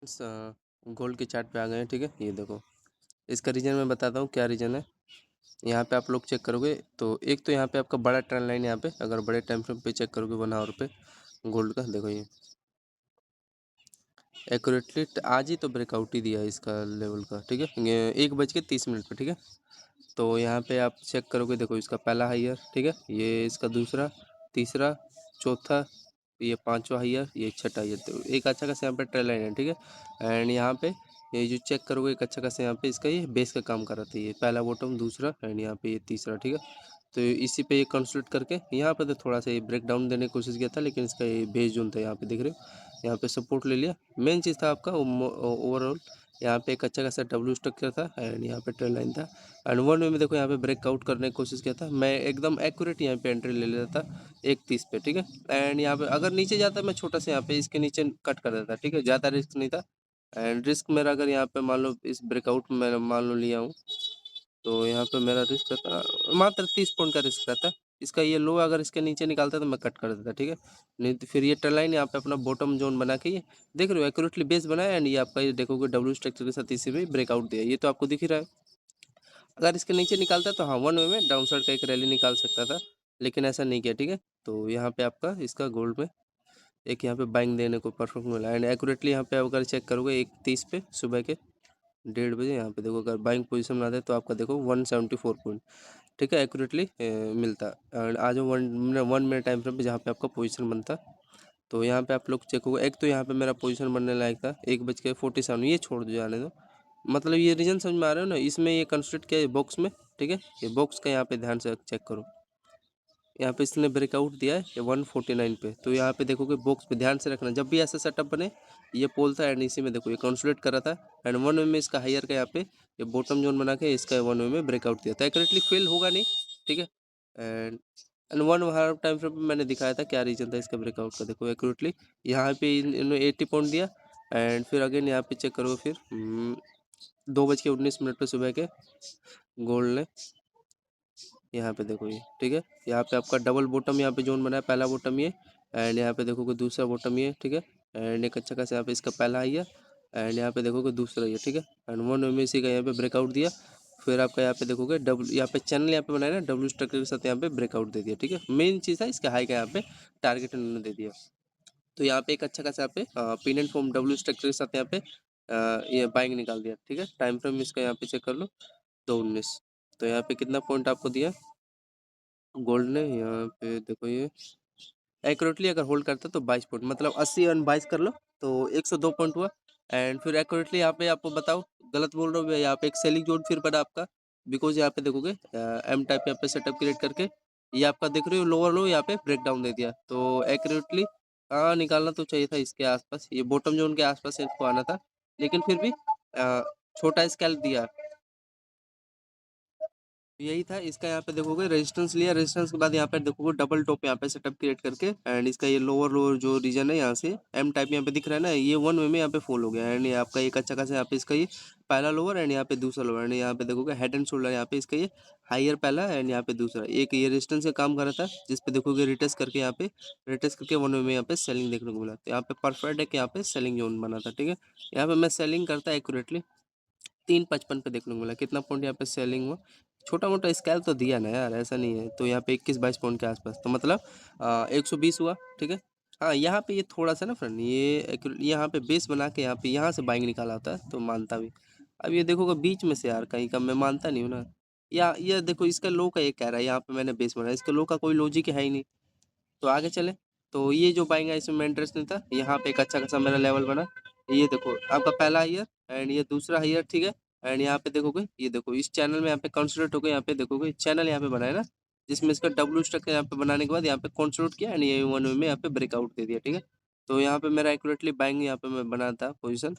Gold के chart पे आ गए हैं। ठीक है, ये देखो, इसका रीज़न मैं बताता हूँ क्या रीज़न है। यहाँ पे आप लोग चेक करोगे तो एक तो यहाँ पे आपका बड़ा ट्रेंड लाइन, यहाँ पे अगर बड़े टाइम फ्रेम पे चेक करोगे 1 आवर पे गोल्ड का, देखो ये एक्यूरेटली आज ही तो ब्रेकआउट ही दिया है इसका लेवल का। ठीक है, ये 1:30 पे। ठीक है, तो यहाँ पे आप चेक करोगे, देखो इसका पहला हाईयर, ठीक है, ये इसका दूसरा, तीसरा, चौथा, ये पांचवा हाईयर, ये छठा हाईयर। तो एक अच्छा खासा यहाँ पे ट्रेल लाइन है। ठीक है, एंड यहाँ पे ये जो चेक करोगे एक अच्छा खासा यहाँ पे इसका ये बेस का काम कर रहा था। ये पहला बॉटम, दूसरा, एंड यहाँ पे ये तीसरा। ठीक है, तो इसी पे ये कंसल्ट करके यहाँ पे तो थोड़ा सा ये ब्रेक डाउन देने की कोशिश किया था, लेकिन इसका ये बेस जोन था, यहाँ पे देख रहे हो, यहाँ पे सपोर्ट ले लिया। मेन चीज़ था आपका ओवरऑल यहाँ पे एक अच्छा खासा डब्ल्यू स्ट्रक्चर था, एंड यहाँ पे ट्रेंड लाइन था, एंड 1 वे में देखो यहाँ पे ब्रेकआउट करने की कोशिश किया था। मैं एकदम एक्यूरेट यहाँ पे एंट्री ले लेता था 1:30 पे। ठीक है, एंड यहाँ पे अगर नीचे जाता मैं छोटा सा यहाँ पे इसके नीचे कट कर देता। ठीक है, ज़्यादा रिस्क नहीं था, एंड रिस्क मेरा अगर यहाँ पे मान लो इस ब्रेकआउट में मैं मान लो लिया हूँ, तो यहाँ पे मेरा रिस्क रहता मात्र 30 पॉइंट का रिस्क रहता है। इसका ये लो अगर इसके नीचे निकालता तो मैं कट कर देता। ठीक है, नहीं तो फिर ये ट्रेंड लाइन यहाँ पे अपना बॉटम जोन बना के ये देख रहे हो एक्यूरेटली बेस बनाया, एंड ये आपका ये देखोगे डब्ल्यू स्ट्रक्चर के साथ इसी में ब्रेकआउट दिया, ये तो आपको दिख ही रहा है। अगर इसके नीचे निकालता तो हाँ 1 वे में डाउन साइड का एक रैली निकाल सकता था, लेकिन ऐसा नहीं किया। ठीक है, तो यहाँ पे आपका इसका गोल्ड में एक यहाँ पे बाइंग देने को परफेक्ट मिला, एंड एक्यूरेटली यहाँ पे अगर चेक करोगे 1:30 पे सुबह के 1:30 बजे यहाँ पे देखो अगर बाइंग पोजीशन बनाते तो आपका देखो 174 पॉइंट। ठीक है, एक्यूरेटली मिलता, एंड आज 1 मिनट टाइम फ्रेम पे जहाँ पे आपका पोजीशन बनता, तो यहाँ पे आप लोग चेक होगा। एक तो यहाँ पे मेरा पोजीशन बनने लायक था 1:47, ये छोड़ दो जाने दो, मतलब ये रीजन समझ में आ रहा है ना, इसमें ये कंस्ट्रक्ट किया है बॉक्स में। ठीक है, ये बॉक्स का यहाँ पे ध्यान से चेक करो, यहाँ पे इसने ब्रेकआउट दिया है 149 पे, तो यहाँ पे देखोगे बॉक्स पे ध्यान से रखना, जब भी ऐसा सेटअप बने ये पोल था, एंड इसी में देखो ये कंसोलिडेट कर रहा था, एंड 1 वे में इसका हायर का यहाँ पे ये बॉटम जोन बना के इसका 1 वे में ब्रेकआउट दिया था। एक्यूरेटली फेल होगा नहीं। ठीक है, एंड 1 हाफ टाइम फ्रेम पे मैंने दिखाया था क्या रीजन था इसका ब्रेकआउट का। देखो एक्यूरेटली यहाँ पे इन्होंने 80 पॉइंट दिया, एंड फिर अगेन यहाँ पे चेक करो, फिर 2:19 पे सुबह के गोल्ड ने यहाँ पे देखो ये। ठीक है, यहाँ पे आपका डबल बॉटम यहाँ पे जोन बना है, पहला बॉटम ये, एंड यहाँ पे देखोगे दूसरा बॉटम ये। ठीक है, एंड एक अच्छा खासा यहाँ पे इसका पहला आई है, एंड यहाँ पे देखोगे दूसरा ये। ठीक है, एंड 1 में इसी का यहाँ पे ब्रेकआउट दिया, फिर आपका यहाँ पे देखोगे डब्ल्यू यहाँ पे चैनल यहाँ पे बनाया ना डब्ल्यू स्ट्रक्चर के साथ यहाँ पे ब्रेकआउट दे दिया। ठीक है, मेन चीज़ है इसका हाई का यहाँ पे टारगेट उन्होंने दे दिया, तो यहाँ पे एक अच्छा खासा यहाँ पे pin and form W structure के साथ यहाँ पे ये बाइंग निकाल दिया। ठीक है, टाइम फ्रेम इसका यहाँ पे चेक कर लो 2:19, तो यहाँ पे कितना पॉइंट आपको दिया गोल्ड ने, यहाँ पे देखो ये एक्यूरेटली अगर होल्ड करता तो 22 पॉइंट, मतलब 80 और 22 कर लो तो 102 पॉइंट हुआ। एंड फिर एक्यूरेटली यहाँ पे आपको बताओ गलत बोल रहा हूँ यहाँ पे एक सेलिंग जोन फिर बना आपका, बिकॉज यहाँ पे देखोगे एम टाइप यहाँ पे सेटअप क्रिएट करके ये आपका देख रहे हो लोअर लो यहाँ पे ब्रेक डाउन दे दिया, तो एक्यूरेटली हाँ निकालना तो चाहिए था इसके आसपास, ये बॉटम जोन के आसपास इसको आना था, लेकिन फिर भी छोटा स्केल दिया। यही था इसका, यहाँ पे देखोगे रेजिस्टेंस लिया, रेजिस्टेंस के बाद यहाँ पे देखोगे डबल टॉप यहाँ पे सेटअप क्रिएट करके, एंड इसका ये लोअर जो रीजन है यहाँ से एम टाइप यहाँ पे दिख रहा है ना, ये 1 वे में यहाँ पे फॉल हो गया, एंड ये आपका एक अच्छा खासा यहाँ पे इसका ये पहला लोअर, एंड यहाँ पे दूसरा लोअर, एंड यहाँ पे देखोगे हेड एंड शोल्डर यहाँ पे इसका ये हायर पहला, एंड यहाँ पे दूसरा एक ये रेजिस्टेंस का काम कर रहा था, जिसपे देखोगे रिटेस्ट करके यहाँ पे रिटेस्ट करके 1 वे में यहाँ पे सेलिंग देखने को मिला, तो यहाँ पे परफेक्ट है कि यहाँ पे सेलिंग जोन बना था। ठीक है, यहाँ पे मैं सेलिंग करता एक्यूरेटली 3:55 पे देखने को मिला, कितना पॉइंट यहाँ पे सेलिंग हुआ, छोटा मोटा स्केल तो दिया ना यार, ऐसा नहीं है, तो यहाँ पे 21-22 पॉइंट के आसपास, तो मतलब 120 हुआ। ठीक है, हाँ यहाँ पे ये थोड़ा सा ना फ्रेंड ये यहाँ पे बेस बना के यहाँ से बाइंग निकाला होता है तो मानता भी, अब ये देखोगे बीच में से यार कहीं का, मैं मानता नहीं हूँ ना, या ये देखो इसका लो का ये कह रहा है यहाँ पे मैंने बेस बनाया, इसका लो का कोई लॉजिक है ही नहीं, तो आगे चले, तो ये जो बाइंग है इसमें इंटरेस्ट नहीं था, यहाँ पे एक अच्छा खासा मेरा लेवल बना, ये देखो आपका पहला हाईयर, एंड ये दूसरा हाईयर। ठीक है, एंड यहाँ पे देखोगे ये देखो इस चैनल में यहाँ पे कंसोलिडेट होकर यहाँ पे देखोगे चैनल यहाँ पे बनाया ना, जिसमें इसका डब्ल्यू स्ट्रक्चर यहाँ पे बनाने के बाद यहाँ पे कंसोलिडेट किया, एंड ये 1 वे में यहाँ पे ब्रेकआउट दे दिया। ठीक है, तो यहाँ पे मेरा एक्यूरेटली बाइंग यहाँ पे मैं बना था पोजिशन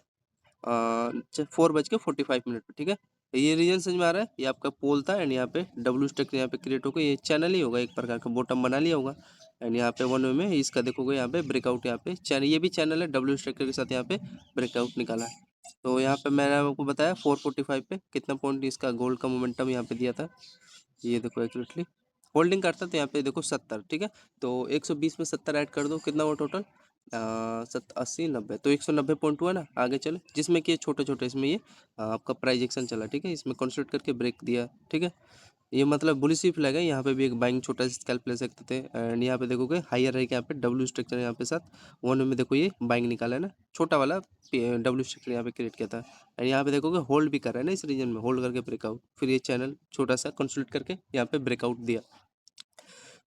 4:45 पे। ठीक है, ये रीजन समझ में आ रहा है, ये आपका पोल था, एंड यहाँ पे डब्ल्यू स्ट्रक्चर यहाँ पे क्रिएट होकर ये चैनल ही होगा एक प्रकार का, बॉटम बना लिया होगा, एंड यहाँ पे 1 वे में इसका देखोगे यहाँ पे ब्रेकआउट, यहाँ पे चैनल ये भी चैनल है डब्ल्यू स्ट्रक्चर के साथ यहाँ पे ब्रेकआउट निकाला है, तो यहाँ पे मैंने आपको बताया 4:45 पे कितना पॉइंट इसका गोल्ड का मोमेंटम यहाँ पे दिया था, ये देखो एक्यूरेटली होल्डिंग करता तो यहाँ पे देखो 70। ठीक है, तो 120 में 70 ऐड कर दो, कितना हुआ टोटल अस्सी नब्बे, तो 190 पॉइंट हुआ ना। आगे चले, जिसमें कि छोटे छोटे इसमें ये आपका प्राइस एक्शन चला, ठीक है। इसमें कंसोलिडेट करके ब्रेक दिया, ठीक है। ये मतलब बुलिश ही फ्लैग है। यहाँ पे भी एक बाइंग छोटा सा स्कैल्प ले सकते थे। एंड यहाँ पे देखोगे हायर है कि यहाँ पे डब्ल्यू स्ट्रक्चर यहाँ पे साथ वन में देखो ये बाइंग निकाला है ना, छोटा वाला डब्ल्यू स्ट्रक्चर यहाँ पे क्रिएट किया था। एंड यहाँ पे देखोगे होल्ड भी कर रहा है ना, इस रीजन में होल्ड करके ब्रेकआउट, फिर ये चैनल छोटा सा कंसोलिडेट करके यहाँ पे ब्रेकआउट दिया।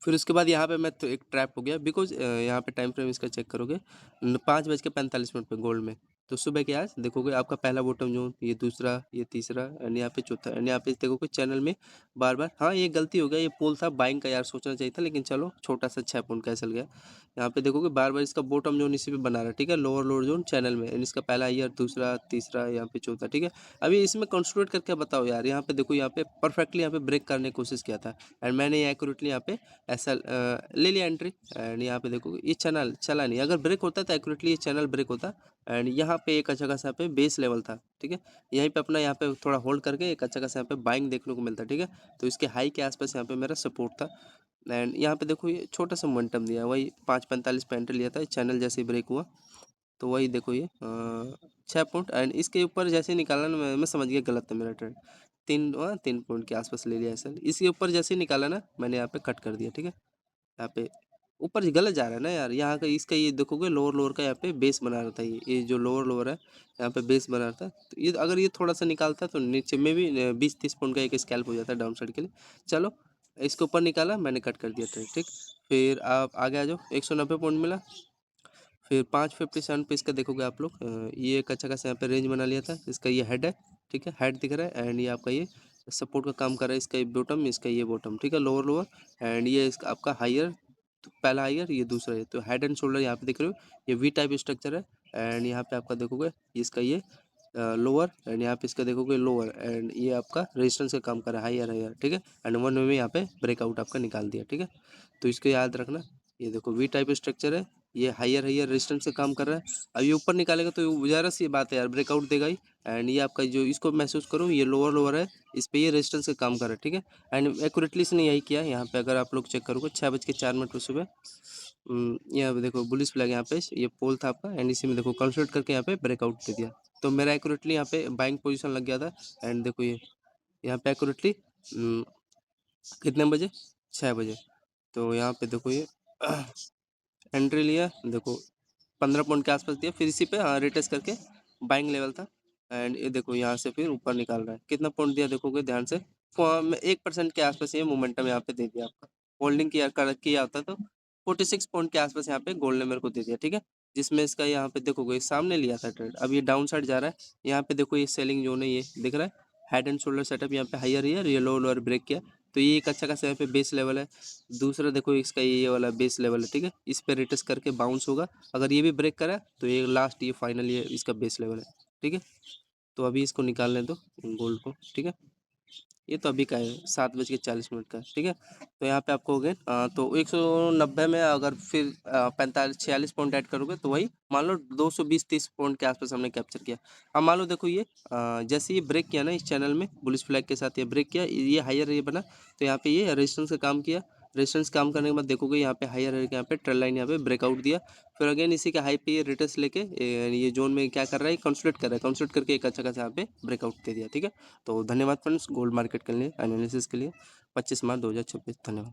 फिर उसके बाद यहाँ पे मैं तो एक ट्रैप हो गया, बिकॉज यहाँ पे टाइम फ्रेम इसका चेक करोगे 5:45 पे गोल्ड में। तो सुबह के आज देखोगे आपका पहला बॉटम जोन, ये दूसरा, ये तीसरा, एंड यहाँ पे चौथा, एंड यहाँ पे देखोगे चैनल में बार बार। हाँ ये गलती हो गया, ये पोल था बाइंग का यार, सोचना चाहिए था, लेकिन चलो छोटा सा 6 पॉइंट कैंसिल गया। यहाँ पे देखोगे बार बार इसका बॉटम जोन इसी पे बना रहा है, ठीक है, लोअर लोअर जोन चैनल में। एंड इसका पहला ईयर, दूसरा, तीसरा, यहाँ पे चौथा, ठीक है। अभी इसमें कंस्ट्रूट करके बताओ यार, यहाँ पे देखो, यहाँ पे परफेक्टली यहाँ पे ब्रेक करने की कोशिश किया था, एंड मैंने एक्यूरेटली यहाँ पे ऐसा ले लिया एंट्री। एंड यहाँ पे देखो ये चैनल चला नहीं, अगर ब्रेक होता तो एक्यूरेटली ये चैनल ब्रेक होता। एंड यहाँ पे एक अच्छा खासा पे बेस लेवल था, ठीक है। यहीं पे अपना यहाँ पे थोड़ा होल्ड करके एक अच्छा खासा यहाँ पे बाइंग देखने को मिलता, ठीक है। तो इसके हाई के आसपास यहाँ पे मेरा सपोर्ट था। एंड यहाँ पे देखो ये छोटा सा मोमेंटम दिया, वही 5:45 पे एंट्री लिया था, चैनल जैसे ही ब्रेक हुआ तो वही देखो ये 6 पॉइंट। एंड इसके ऊपर जैसे ही निकाला ना, मैं समझ गया गलत था मेरा ट्रेड। 3 पॉइंट के आसपास ले लिया ऐसा। इसके ऊपर जैसे ही निकाला ना, मैंने यहाँ पे कट कर दिया, ठीक है। यहाँ पे ऊपर गलत जा रहा है ना यार, यहाँ का इसका ये देखोगे लोअर लोअर का यहाँ पे बेस बना रहा था, ये जो लोअर लोअर है यहाँ पे बेस बना रहा था। तो ये अगर ये थोड़ा सा निकालता तो नीचे में भी 20-30 पॉइंट का एक स्कैल्प हो जाता है डाउन साइड के लिए। चलो इसके ऊपर निकाला, मैंने कट कर दिया ट्रेड, ठीक। फिर आप आगे आ जाओ, 190 पॉइंट मिला। फिर 5:57 पे इसका देखोगे आप लोग, ये एक अच्छा खासा यहाँ पे रेंज बना लिया था। इसका ये हेड है, ठीक है, हेड दिख रहा है। एंड ये आपका ये सपोर्ट का काम कर रहा है, इसका ये बॉटम, इसका ये बॉटम, ठीक है, लोअर लोअर। एंड ये इसका आपका हायर, तो पहला हायर, ये दूसरा है, तो हेड एंड शोल्डर यहाँ पे देख रहे हो, ये वी टाइप स्ट्रक्चर है। एंड यहाँ पे आपका देखोगे इसका ये लोअर, एंड यहाँ पे इसका देखोगे लोअर, एंड ये आपका रेजिस्टेंस का काम कर रहा है, हायर हायर, ठीक है। एंड वन में यहाँ पे ब्रेकआउट आपका निकाल दिया, ठीक है। तो इसको याद रखना, ये देखो वी टाइप स्ट्रक्चर है, ये हायर हायर रेजिस्टेंस से काम कर रहा है। अब ये ऊपर निकालेगा तो ज़रा सी बात है यार, ब्रेकआउट देगा ही। एंड ये आपका जो इसको महसूस करो, ये लोअर लोअर है, इस पे ये रेजिस्टेंस का काम कर रहा है, ठीक है। एंड एक्यूरेटली इसने यही किया। यहाँ पे अगर आप लोग चेक करोगे 6:04 पे सुबह, यहाँ पे देखो बुलिश फ्लैग, यहाँ पे ये पोल था आपका, एंड इसी में देखो कंसोलिडेट करके यहाँ पे ब्रेकआउट दे दिया। तो मेरा एक्यूरेटली यहाँ पे बाइंग पोजीशन लग गया था। एंड देखो ये यहाँ पे एक्यूरेटली कितने बजे, 6 बजे। तो यहाँ पे देखो ये एंट्री लिया, देखो 15 पॉइंट के आसपास दिया, फिर इसी पे रिटेस्ट करके बाइंग लेवल था। एंड ये देखो यहाँ से फिर ऊपर निकाल रहा है, कितना पॉइंट दिया देखोगे ध्यान से, 1% के आसपास ये मोमेंटम यहाँ पे दे दिया आपका। होल्डिंग किया होता तो 46 पॉइंट के आसपास यहाँ पे गोल्ड ने मेरे को दे दिया, ठीक है। जिसमें इसका यहाँ पे देखोगे सामने लिया था ट्रेड, अब ये डाउन साइड जा रहा है। यहाँ पे देखो ये सेलिंग जोन है, ये दिख रहा है, हेड एंड शोल्डर सेटअप, यहाँ पे हायर ईयर, ये लो लोअर ब्रेक किया। तो ये एक अच्छा खासा यहाँ पे बेस लेवल है। दूसरा देखो इसका ये वाला बेस लेवल है, ठीक है, इस पे रिटेस्ट करके बाउंस होगा। अगर ये भी ब्रेक करा तो ये लास्ट, ये फाइनल, ये इसका बेस लेवल है, ठीक है। तो अभी इसको निकालने दो गोल्ड को, ठीक है। ये तो अभी का है, 7:40 का, ठीक है। तो यहाँ पे आपको हो गए तो 190 में अगर फिर 45-46 पॉइंट ऐड करोगे तो वही मान लो 220-30 पॉइंट के आसपास हमने कैप्चर किया। अब मान लो देखो ये जैसे ये ब्रेक किया ना इस चैनल में, बुलिश फ्लैग के साथ ये ब्रेक किया, ये हायर ये बना, तो यहाँ पे ये रेजिस्टेंस का काम किया। रेजिस्टेंस काम करने के बाद देखोगे यहाँ पे हायर यहाँ पे ट्रेंड लाइन यहाँ पे ब्रेकआउट दिया। फिर अगेन इसी के हाई पे ये रिटेस्ट लेके ये जोन में क्या कर रहा है, कंसोलिडेट कर रहा है, कंसोलिडेट करके एक अच्छा खासा यहाँ पे ब्रेकआउट दे दिया, ठीक है। तो धन्यवाद फ्रेंड्स गोल्ड मार्केट के लिए एनालिसिस के लिए। 25 मार्च 2026, धन्यवाद।